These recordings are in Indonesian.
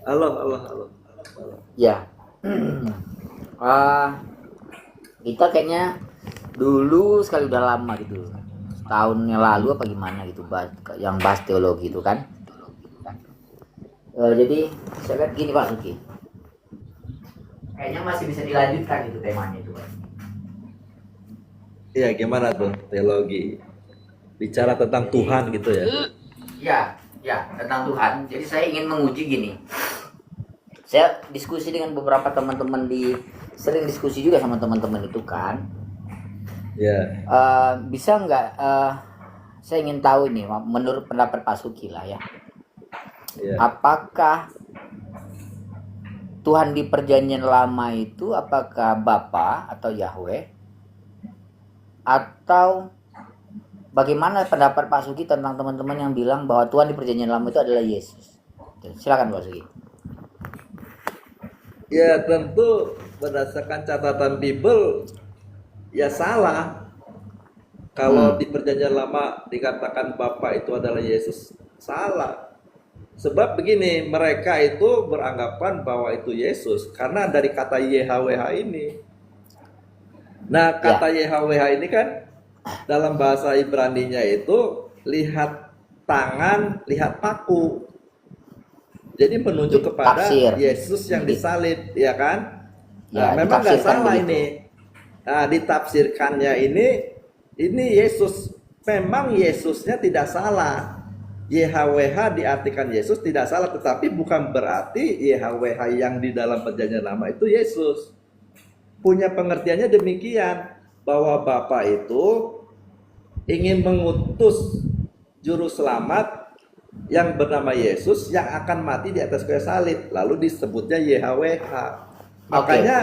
Halo, halo, halo. Ya, ah, kita kayaknya dulu sekali udah lama gitu, tahun yang lalu apa gimana gitu, yang bahas teologi itu kan. Jadi saya lihat gini Pak Suki, kayaknya masih bisa dilanjutkan itu temanya itu Pak. Iya, gimana tuh teologi? Bicara tentang Jadi, Tuhan gitu ya? ya, ya tentang Tuhan. Jadi saya ingin menguji gini. Saya diskusi dengan beberapa teman-teman sering diskusi juga sama teman-teman itu kan. Ya, Bisa nggak? Saya ingin tahu ini, menurut pendapat Pak Suki lah ya. ya. Apakah Tuhan di perjanjian lama itu apakah Bapa atau Yahweh, atau bagaimana pendapat Pak Suki tentang teman-teman yang bilang bahwa Tuhan di perjanjian lama itu adalah Yesus? Silakan Pak Suki. Ya, tentu berdasarkan catatan Bible ya salah. Kalau Hmm. di perjanjian lama dikatakan Bapa itu adalah Yesus, salah. Sebab begini, mereka itu beranggapan bahwa itu Yesus karena dari kata YHWH ini. Nah, Ya, kata YHWH ini kan dalam bahasa Ibraninya itu lihat tangan, lihat paku. Jadi menunjuk kepada tafsir. Yesus yang Di, disalib, ya kan? Nah, ya, memang nggak ditafsirkan salah begitu. ini. Nah, ditafsirkannya ini Yesus. Memang Yesusnya tidak salah. YHWH diartikan Yesus tidak salah, tetapi bukan berarti YHWH yang di dalam perjanjian lama itu Yesus. Punya pengertiannya demikian, bahwa Bapa itu ingin mengutus juru selamat yang bernama Yesus yang akan mati di atas kayu salib, lalu disebutnya YHWH. Oke, Makanya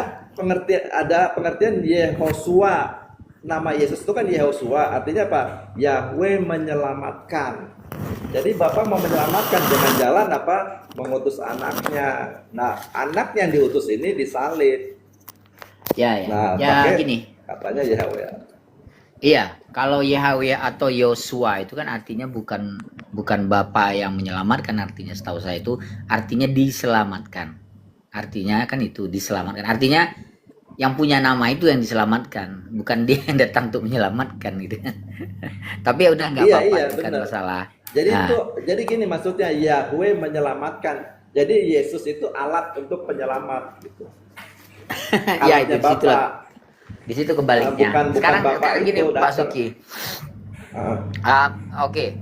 ada pengertian Yehosua. Nama Yesus itu kan Yehosua, artinya apa? Yahweh menyelamatkan. Jadi Bapak mau menyelamatkan dengan jalan apa? Mengutus anaknya. Nah, anak yang diutus ini disalib. ya, ya, Nah, ya pakai gini. katanya Yahweh. Iya, kalau Yahweh atau Yosua itu kan artinya bukan bukan Bapa yang menyelamatkan, artinya setahu saya itu artinya diselamatkan. Artinya kan itu diselamatkan. Artinya yang punya nama itu yang diselamatkan, bukan dia yang datang untuk menyelamatkan gitu. Tapi ya udah nggak Iya, apa-apa, iya, itu kan benar. masalah. Jadi itu, Nah, jadi gini maksudnya Yahweh menyelamatkan. Jadi Yesus itu alat untuk penyelamat gitu. ya itu Alatnya di situ lah, Bapa. di situ kebaliknya. Bukan Sekarang Bapak sekarang gini itu Pak datang. Suki. Ah, Oke.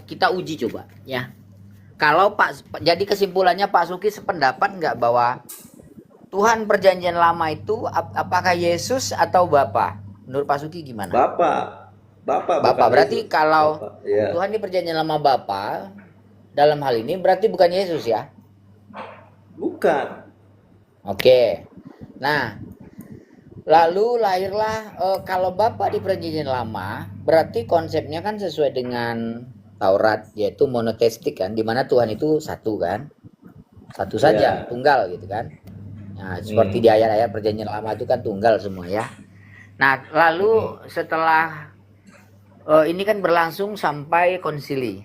Kita uji coba ya. Kalau jadi kesimpulannya Pak Suki sependapat nggak bahwa Tuhan perjanjian lama itu apakah Yesus atau Bapa? Menurut Pak Suki gimana? Bapak, Bapak Bapa. bukan Berarti Yesus. kalau Bapak, ya, Tuhan di perjanjian lama Bapa dalam hal ini berarti bukan Yesus ya? bukan. Oke. Nah, lalu lahirlah kalau Bapa di perjanjian lama berarti konsepnya kan sesuai dengan Taurat, yaitu monoteistik kan, di mana Tuhan itu satu kan, satu saja, Ya, tunggal gitu kan. Nah, seperti di hmm, ayat-ayat perjanjian lama itu kan tunggal semua ya. Nah, lalu hmm. setelah ini kan berlangsung sampai konsili,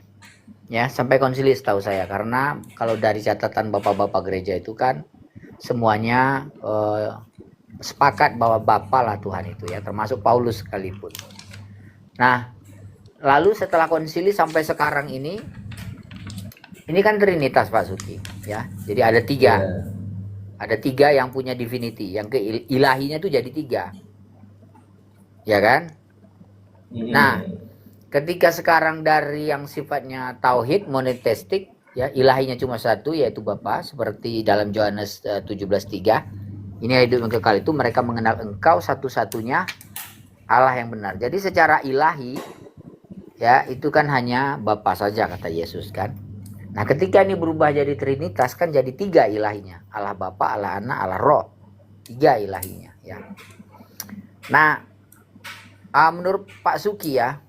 ya, sampai konsili setahu saya. Karena kalau dari catatan bapak-bapak gereja itu kan semuanya sepakat bahwa Bapa lah Tuhan itu ya, termasuk Paulus sekalipun. Nah, lalu setelah konsili sampai sekarang ini kan Trinitas Pak Suki, ya. Jadi Ya, ada tiga yang punya divinity, yang ilahinya itu jadi tiga, ya kan? Nah, hmm. ketika sekarang dari yang sifatnya tauhid monoteistik, ya, ilahinya cuma satu yaitu Bapa, seperti dalam Yohanes 17:3. Ini hidup yang kekal itu mereka mengenal Engkau satu-satunya Allah yang benar. Jadi secara ilahi ya itu kan hanya Bapa saja kata Yesus kan. Nah, ketika ini berubah jadi Trinitas kan jadi tiga ilahinya. Allah Bapa, Allah Anak, Allah Roh. Tiga ilahinya ya. Nah, menurut Pak Suki ya,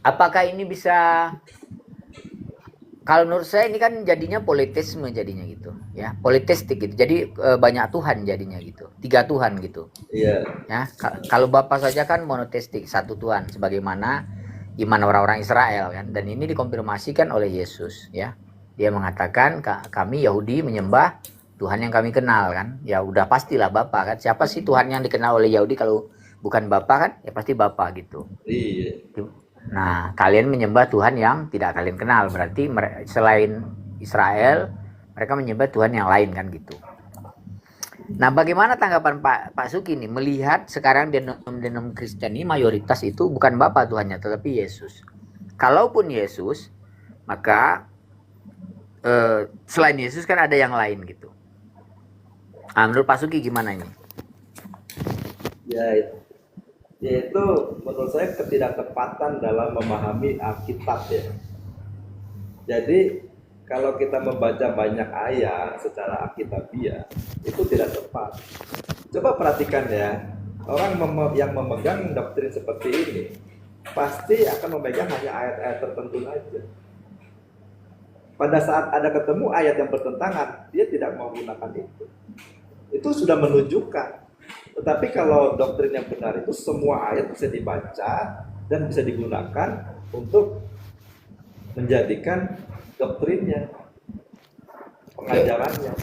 apakah ini bisa, kalau menurut saya ini kan jadinya politisme jadinya gitu ya, politistik gitu, jadi banyak Tuhan jadinya gitu, tiga Tuhan gitu Iya, ya. Kalau Bapa saja kan monoteistik, satu Tuhan sebagaimana iman orang-orang Israel kan, dan ini dikonfirmasikan oleh Yesus ya. Dia mengatakan kami Yahudi menyembah Tuhan yang kami kenal kan. Ya udah pastilah Bapa kan. Siapa sih Tuhan yang dikenal oleh Yahudi kalau bukan Bapa kan? Ya pasti Bapa gitu. Iya. Nah, kalian menyembah Tuhan yang tidak kalian kenal. Berarti selain Israel, mereka menyembah Tuhan yang lain kan gitu. Nah, bagaimana tanggapan Pak Suki nih melihat sekarang denom Kristen ini mayoritas itu bukan Bapa Tuhannya, tetapi Yesus. Kalaupun Yesus, maka selain Yesus kan ada yang lain gitu. Nah, menurut Pak Suki gimana ini? Ya, yaitu menurut saya ketidaktepatan dalam memahami Alkitab ya. Jadi kalau kita membaca banyak ayat secara alkitabiah itu tidak tepat. Coba perhatikan ya, orang yang memegang doktrin seperti ini pasti akan memegang hanya ayat-ayat tertentu saja. Pada saat ada ketemu ayat yang bertentangan, dia tidak mau gunakan itu. Itu sudah menunjukkan. Tetapi kalau doktrin yang benar itu semua ayat bisa dibaca dan bisa digunakan untuk menjadikan doktrinnya, pengajarannya.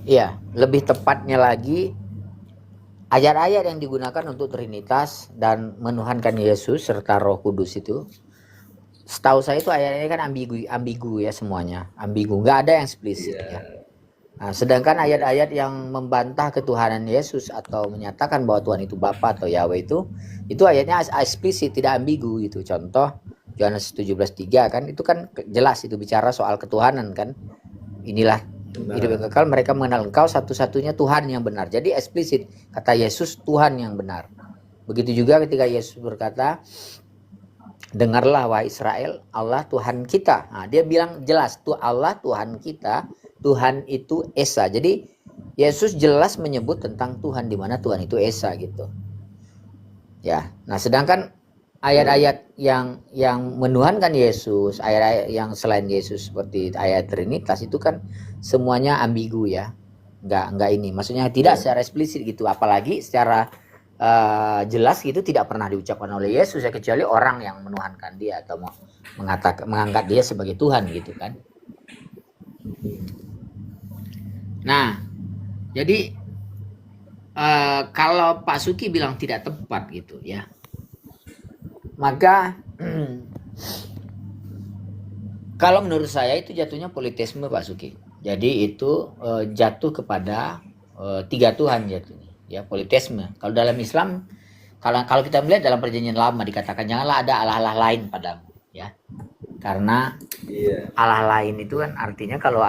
Iya, lebih tepatnya lagi ayat-ayat yang digunakan untuk Trinitas dan menuhankan Yesus serta Roh Kudus itu, setahu saya itu ayat-ayatnya kan ambigu ya semuanya, ambigu, nggak ada yang eksplisit ya. Nah, sedangkan ayat-ayat yang membantah ketuhanan Yesus atau menyatakan bahwa Tuhan itu Bapa atau Yahweh itu ayatnya eksplisit, tidak ambigu gitu. Contoh Yohanes 17:3 kan, itu kan jelas itu bicara soal ketuhanan kan. Inilah hidup yang kekal, mereka mengenal Engkau satu-satunya Tuhan yang benar. Jadi eksplisit kata Yesus Tuhan yang benar. Begitu juga ketika Yesus berkata, dengarlah wahai Israel, Allah Tuhan kita. Nah, dia bilang jelas tuh Allah Tuhan kita, Tuhan itu Esa. Jadi Yesus jelas menyebut tentang Tuhan, di mana Tuhan itu Esa gitu. Ya. Nah, sedangkan ayat-ayat yang menuhankan Yesus, ayat-ayat yang selain Yesus seperti ayat Trinitas itu kan semuanya ambigu ya. Enggak ini. Maksudnya tidak secara eksplisit gitu, apalagi secara jelas gitu tidak pernah diucapkan oleh Yesus ya, kecuali orang yang menuhankan dia atau mengangkat dia sebagai Tuhan gitu kan. Nah, jadi kalau Pak Suki bilang tidak tepat gitu ya, maka kalau menurut saya itu jatuhnya politisme Pak Suki. Jadi itu jatuh kepada tiga Tuhan jatuhnya ya, politisme. Kalau dalam Islam, kalau kita melihat dalam perjanjian lama dikatakan janganlah ada Allah-Allah lain padamu ya. Karena Allah lain itu kan artinya kalau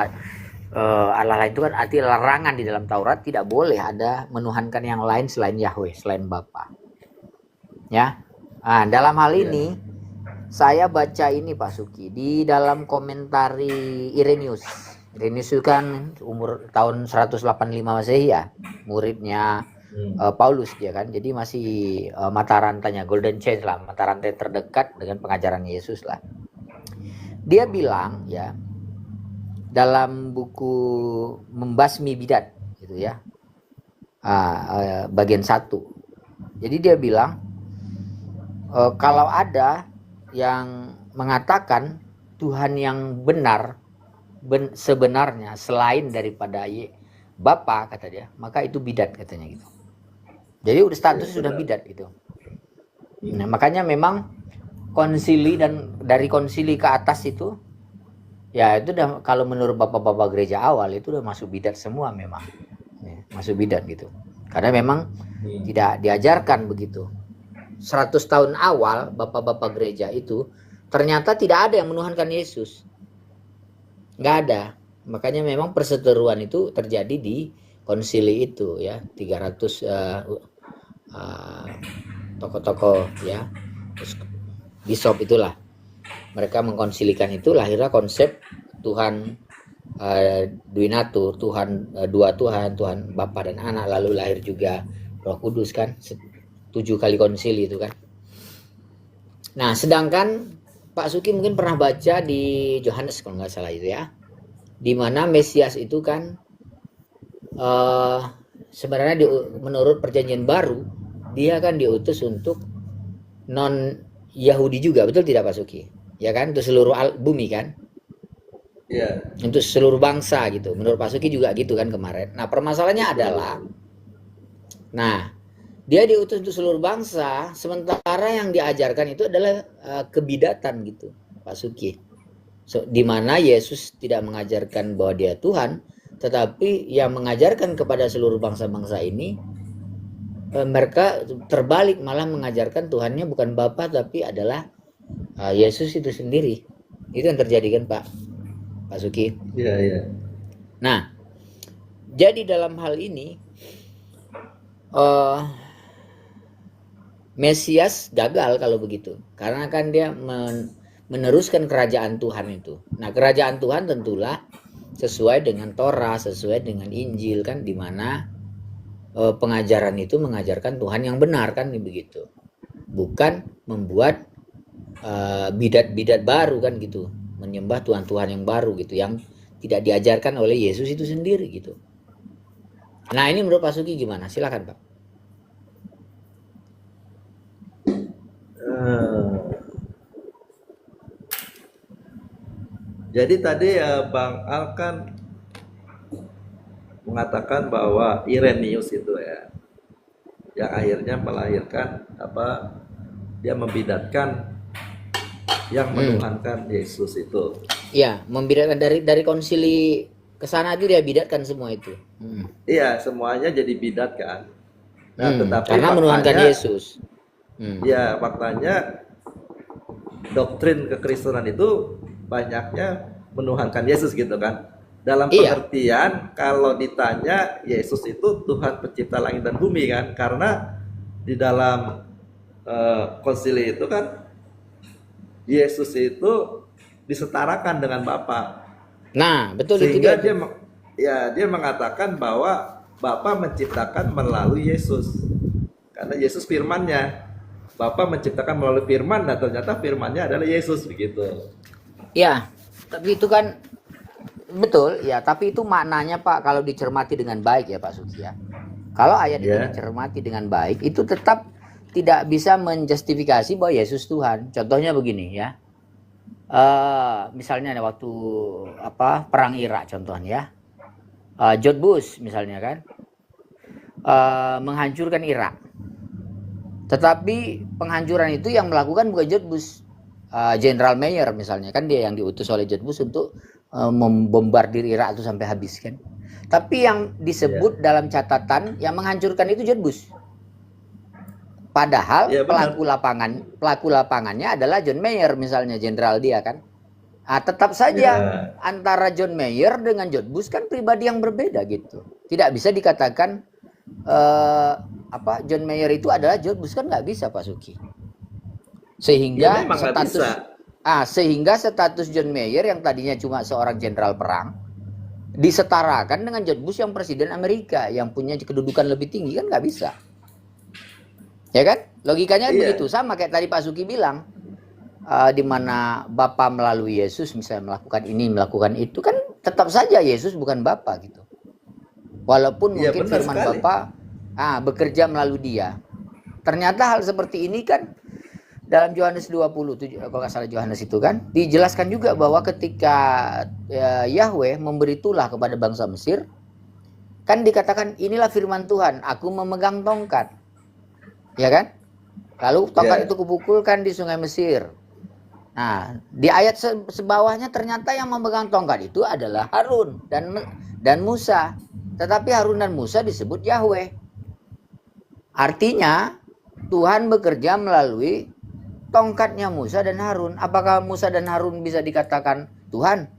Allah lain itu kan arti larangan di dalam Taurat, tidak boleh ada menuhankan yang lain selain Yahweh, selain Bapa. Ya. Nah, dalam hal ini saya baca ini Pak Suki di dalam komentari Irenaeus. Irenaeus itu kan umur tahun 185 Masehi ya, muridnya Paulus dia kan. Jadi masih mata rantainya golden chain lah, mata rantai terdekat dengan pengajaran Yesus lah. Dia bilang ya dalam buku Membasmi Bidat gitu ya, bagian 1. Jadi dia bilang kalau ada yang mengatakan Tuhan yang benar sebenarnya selain daripada Bapa kata dia, maka itu bidat katanya gitu. Jadi udah status sudah bidat gitu. Nah, makanya memang konsili dan dari konsili ke atas itu ya itu udah, kalau menurut bapak-bapak gereja awal itu udah masuk bidat semua memang ya, masuk bidat gitu, karena memang tidak diajarkan begitu. 100 tahun awal bapak-bapak gereja itu ternyata tidak ada yang menuhankan Yesus, nggak ada. Makanya memang perseteruan itu terjadi di konsili itu ya, 300 tokoh-tokoh ya, bishop itulah, mereka mengkonsilikan itu, lahirlah konsep Tuhan Duinatur, Tuhan dua Tuhan, Tuhan Bapa dan Anak, lalu lahir juga Roh Kudus kan, 7 kali konsili itu kan. Nah, sedangkan Pak Suki mungkin pernah baca di Yohanes kalau nggak salah itu ya, di mana Mesias itu kan sebenarnya menurut perjanjian baru dia kan diutus untuk non Yahudi juga, betul tidak Pak Suki? Ya kan, untuk seluruh bumi kan. Iya. untuk seluruh bangsa gitu. Menurut Pak Suki juga gitu kan kemarin. Nah, permasalahannya adalah, nah, dia diutus untuk seluruh bangsa, sementara yang diajarkan itu adalah kebidatan gitu, Pak Suki. Di mana Yesus tidak mengajarkan bahwa dia Tuhan, tetapi yang mengajarkan kepada seluruh bangsa-bangsa ini, mereka terbalik malah mengajarkan Tuhannya bukan Bapa tapi adalah Yesus itu sendiri. Itu yang terjadi kan Pak Suki. Iya, iya. Nah, jadi dalam hal ini Mesias gagal kalau begitu, karena kan dia meneruskan kerajaan Tuhan itu. Nah, kerajaan Tuhan tentulah sesuai dengan Torah, sesuai dengan Injil kan, di mana pengajaran itu mengajarkan Tuhan yang benar kan, begitu. Bukan membuat bidat-bidat baru kan gitu, menyembah Tuhan-Tuhan yang baru gitu, yang tidak diajarkan oleh Yesus itu sendiri gitu. Nah, ini menurut Pak Suki gimana? Silakan Pak. Jadi tadi Bang Al kan mengatakan bahwa Irenaeus itu ya, yang akhirnya melahirkan apa, dia membidatkan yang menuhankan Yesus itu. Iya, membidatkan dari konsili ke sana itu dia bidatkan semua itu. Iya, semuanya jadi bidat kan. Nah, tetapi karena menuhankan Yesus. Ya, faktanya doktrin kekristenan itu banyaknya menuhankan Yesus gitu kan. Dalam pengertian kalau ditanya Yesus itu Tuhan pencipta langit dan bumi kan, karena di dalam konsili itu kan Yesus itu disetarakan dengan Bapa. Nah, betul. Sehingga itu dia mengatakan bahwa Bapa menciptakan melalui Yesus. Karena Yesus firman-Nya. Bapa menciptakan melalui firman, dan ternyata firman-Nya adalah Yesus begitu. Ya, tapi itu kan betul ya, tapi itu maknanya Pak kalau dicermati dengan baik ya Pak Suki ya. Kalau ayat itu dicermati dengan baik, itu tetap tidak bisa menjustifikasi bahwa Yesus Tuhan. Contohnya begini ya. Misalnya waktu perang Irak contohnya ya. George Bush misalnya kan menghancurkan Irak. Tetapi penghancuran itu yang melakukan bukan George Bush, General Mayer misalnya kan, dia yang diutus oleh George Bush untuk membombardir Irak itu sampai habis kan. Tapi yang disebut dalam catatan yang menghancurkan itu George Bush. Padahal pelaku lapangannya adalah John Mayer misalnya, jenderal dia kan. Tetap saja antara John Mayer dengan George Bush kan pribadi yang berbeda gitu. Tidak bisa dikatakan John Mayer itu adalah George Bush, kan nggak bisa Pak Suki. Sehingga status John Mayer yang tadinya cuma seorang jenderal perang disetarakan dengan George Bush yang presiden Amerika yang punya kedudukan lebih tinggi, kan nggak bisa. Ya kan? Logikanya begitu. Sama kayak tadi Pak Suki bilang, di mana Bapa melalui Yesus misalnya melakukan ini, melakukan itu, kan tetap saja Yesus bukan Bapa gitu. Walaupun mungkin firman Bapa bekerja melalui dia. Ternyata hal seperti ini kan dalam Yohanes 27, kalau nggak salah Yohanes itu kan, dijelaskan juga bahwa ketika Yahweh memberi tulah kepada bangsa Mesir, kan dikatakan inilah firman Tuhan, aku memegang tongkat. Ya kan? Lalu tongkat itu kupukulkan di sungai Mesir. Nah, di ayat sebawahnya ternyata yang memegang tongkat itu adalah Harun dan Musa. Tetapi Harun dan Musa disebut Yahweh. Artinya Tuhan bekerja melalui tongkatnya Musa dan Harun. Apakah Musa dan Harun bisa dikatakan Tuhan?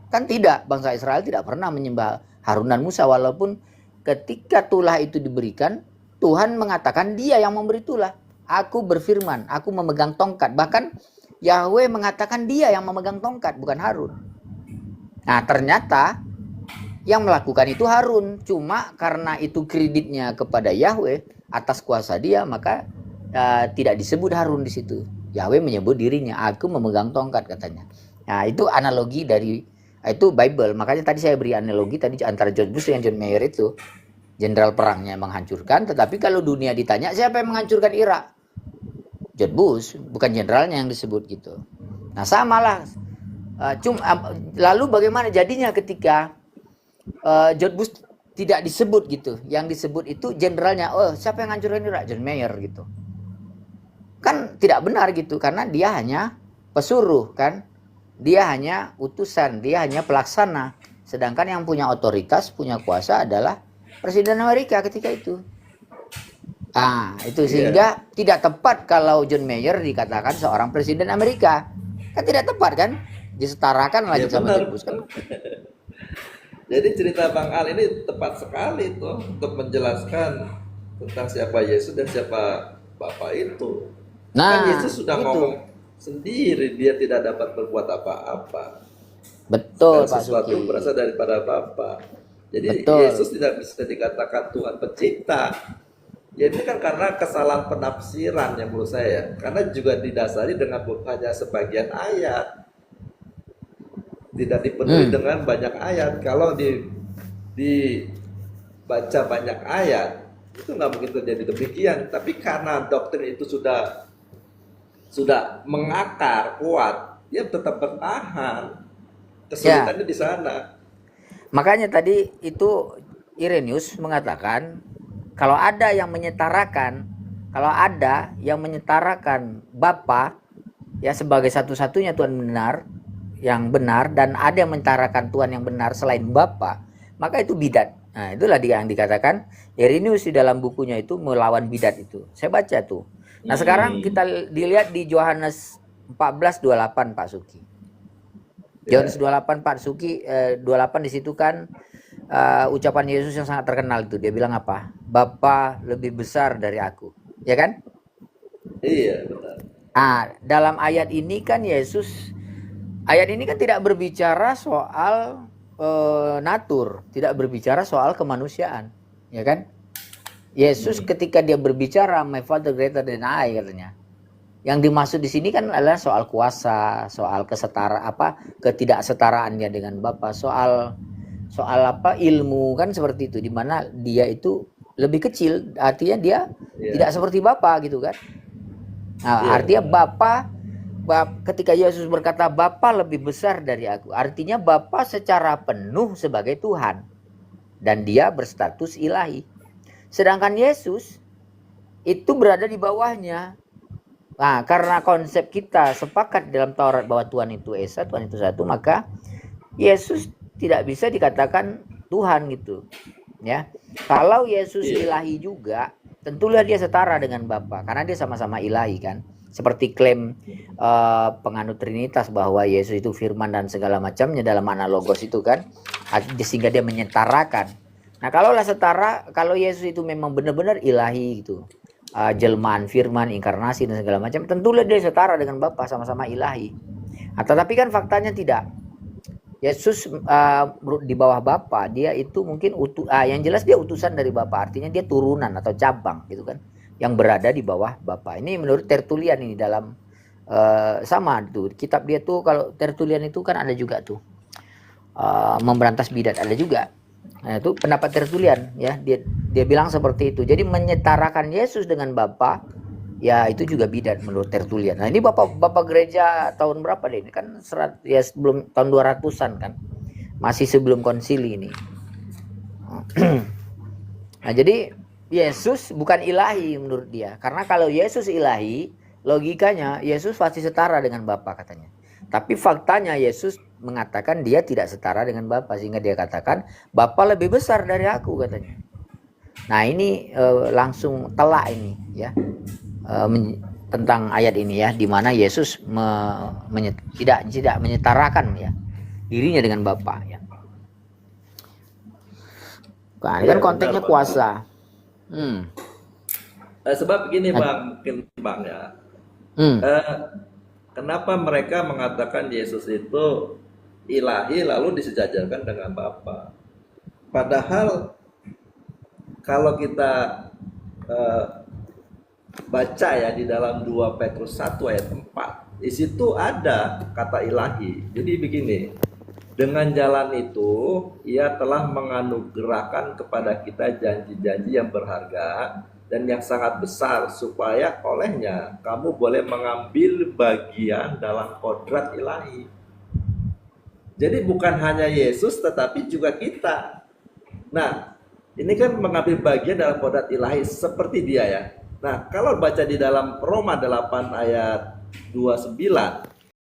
Kan tidak. Bangsa Israel tidak pernah menyembah Harun dan Musa, walaupun ketika tulah itu diberikan, Tuhan mengatakan dia yang memberi tulah. Aku berfirman, aku memegang tongkat. Bahkan Yahweh mengatakan dia yang memegang tongkat, bukan Harun. Nah, ternyata yang melakukan itu Harun. Cuma karena itu kreditnya kepada Yahweh atas kuasa dia, maka tidak disebut Harun di situ. Yahweh menyebut dirinya, aku memegang tongkat katanya. Nah, itu analogi dari itu Bible. Makanya tadi saya beri analogi tadi antara George Bush dengan John Mayer itu. Jenderal perangnya menghancurkan, tetapi kalau dunia ditanya siapa yang menghancurkan Irak? George Bush, bukan jenderalnya yang disebut gitu. Nah, samalah Lalu bagaimana jadinya ketika George Bush tidak disebut gitu? Yang disebut itu jenderalnya. Oh, siapa yang ngancurin Irak? John Mayer gitu. Kan tidak benar gitu, karena dia hanya pesuruh kan. Dia hanya utusan, dia hanya pelaksana. Sedangkan yang punya otoritas, punya kuasa adalah Presiden Amerika ketika itu. Itu sehingga tidak tepat kalau John Mayer dikatakan seorang presiden Amerika. Kan tidak tepat kan? Disetarakan lagi sama benar. George Bush kan. Jadi cerita Bang Al ini tepat sekali tuh untuk menjelaskan tentang siapa Yesus dan siapa Bapa itu. Kan Yesus sudah ngomong sendiri, dia tidak dapat berbuat apa-apa. Betul, Pak sesuatu Suki. yang berasal daripada Bapa. Jadi Betul. Yesus tidak bisa dikatakan Tuhan pencipta. Ya ini kan karena kesalahan penafsiran yang menurut saya. Karena juga didasari dengan hanya sebagian ayat. Tidak dipenuhi dengan banyak ayat. Kalau dibaca banyak ayat, itu nggak mungkin terjadi demikian. Tapi karena doktrin itu sudah mengakar kuat, dia tetap bertahan. Kesulitannya di sana. Makanya tadi itu Irenaeus mengatakan kalau ada yang menyetarakan Bapa ya sebagai satu-satunya Tuhan yang benar, dan ada yang menyetarakan Tuhan yang benar selain Bapa, maka itu bidat. Nah, itulah yang dikatakan Irenaeus di dalam bukunya itu melawan bidat itu. Saya baca tuh. Nah, sekarang kita dilihat di Yohanes 14:28 Pak Suki. Yohanes 28 Pak Suki 28 di situ kan ucapan Yesus yang sangat terkenal itu. Dia bilang apa? Bapa lebih besar dari aku. Ya kan? Iya, benar. Dalam ayat ini kan tidak berbicara soal natur, tidak berbicara soal kemanusiaan, ya kan? Yesus ketika dia berbicara my father greater than I katanya. Yang dimaksud di sini kan adalah soal kuasa, soal ketidaksetaraannya dengan Bapa, soal ilmu kan seperti itu, di mana dia itu lebih kecil, artinya dia tidak seperti Bapa gitu kan. Artinya Bapa ketika Yesus berkata Bapa lebih besar dari aku, artinya Bapa secara penuh sebagai Tuhan dan dia berstatus ilahi. Sedangkan Yesus itu berada di bawahnya. Nah, karena konsep kita sepakat dalam Taurat bahwa Tuhan itu Esa, Tuhan itu satu, maka Yesus tidak bisa dikatakan Tuhan gitu. Ya. Kalau Yesus ilahi juga, tentulah dia setara dengan Bapa karena dia sama-sama ilahi kan. Seperti klaim penganut Trinitas bahwa Yesus itu firman dan segala macamnya dalam makna logos itu kan, sehingga dia menyetarakan. Nah, kalaulah setara, kalau Yesus itu memang benar-benar ilahi gitu, jelmaan firman, inkarnasi dan segala macam, tentulah dia setara dengan Bapa, sama-sama ilahi. Tetapi kan faktanya tidak. Yesus di bawah Bapa, dia itu mungkin yang jelas dia utusan dari Bapa, artinya dia turunan atau cabang gitu kan, yang berada di bawah Bapa. Ini menurut Tertullian ini dalam sama tuh kitab dia tuh, kalau Tertullian itu kan ada juga tuh memberantas bidat, ada juga. Nah, itu pendapat Tertullian ya, dia bilang seperti itu. Jadi menyetarakan Yesus dengan Bapa ya itu juga bidat menurut Tertullian. Nah, ini Bapak gereja tahun berapa deh? Ini kan sebelum tahun 200-an kan. Masih sebelum konsili ini. Nah, jadi Yesus bukan ilahi menurut dia. Karena kalau Yesus ilahi, logikanya Yesus pasti setara dengan Bapa katanya. Tapi faktanya Yesus mengatakan dia tidak setara dengan Bapa, sehingga dia katakan Bapa lebih besar dari aku katanya. Nah, ini langsung telak ini ya. Tentang ayat ini ya, di mana Yesus tidak menyetarakan ya dirinya dengan Bapa ya. Nah, ini kan konteksnya kuasa. Sebab begini Bang ya. Kenapa mereka mengatakan Yesus itu ilahi lalu disejajarkan dengan Bapa? Padahal kalau kita baca ya di dalam 2 Petrus 1 ayat 4, di situ ada kata ilahi. Jadi begini, dengan jalan itu ia telah menganugerahkan kepada kita janji-janji yang berharga dan yang sangat besar, supaya olehnya kamu boleh mengambil bagian dalam kodrat ilahi. Jadi bukan hanya Yesus tetapi juga kita. Nah, ini kan mengambil bagian dalam kodrat ilahi seperti dia ya. Nah, kalau baca di dalam Roma 8 ayat 29,